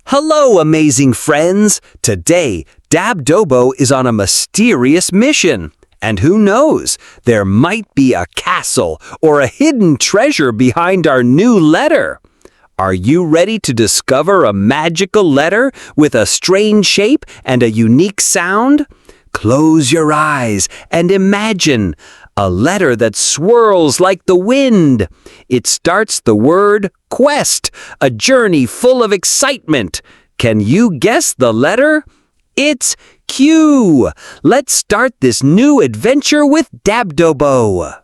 Hello, amazing friends! Today, Dabdobo is on a mysterious mission. And who knows, there might be a castle or a hidden treasure behind our new letter. Are you ready to discover a magical letter with a strange shape and a unique sound? Close your eyes and imagine a letter that swirls like the wind. It starts the word quest, a journey full of excitement. Can you guess the letter? It's Q. Let's start this new adventure with Dabdobo.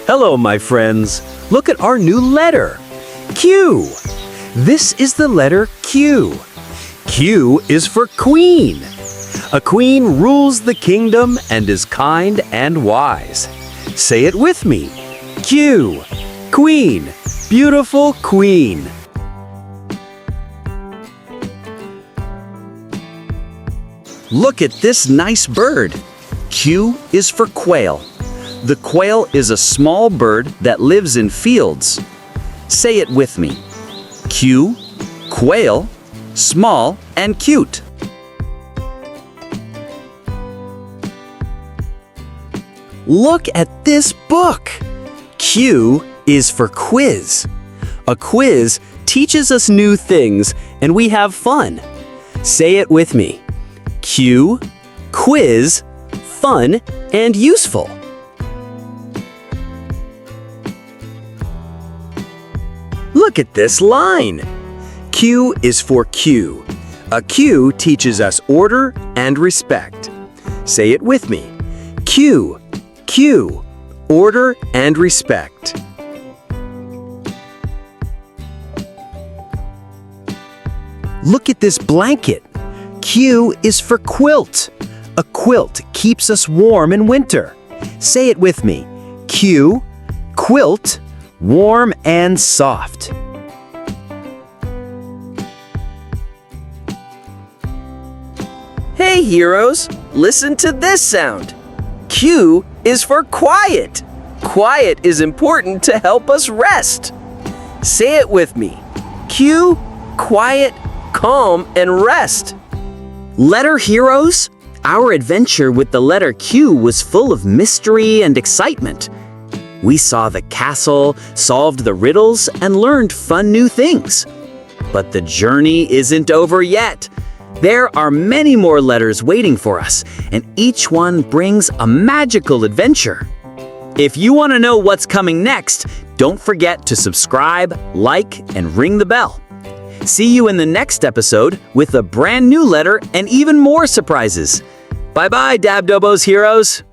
Hello, my friends. Look at our new letter, Q. This is the letter Q. Q is for queen. A queen rules the kingdom and is kind and wise. Say it with me. Q. Queen. Beautiful queen. Look at this nice bird. Q is for quail. The quail is a small bird that lives in fields. Say it with me. Q, quail, small and cute. Look at this book. Q is for quiz. A quiz teaches us new things and we have fun. Say it with me. Q, quiz, fun and useful. Look at this line. Q is for Q. A Q teaches us order and respect. Say it with me. Q, Q, order and respect. Look at this blanket. Q is for quilt. A quilt keeps us warm in winter. Say it with me. Q, quilt, warm and soft. Hey heroes, listen to this sound. Q is for quiet. Quiet is important to help us rest. Say it with me. Q, quiet, calm, and rest. Letter heroes, our adventure with the letter Q was full of mystery and excitement. We saw the castle, solved the riddles, and learned fun new things. But the journey isn't over yet. There are many more letters waiting for us, and each one brings a magical adventure. If you want to know what's coming next, don't forget to subscribe, like, and ring the bell. See you in the next episode with a brand new letter and even more surprises. Bye-bye, Dabdobos heroes!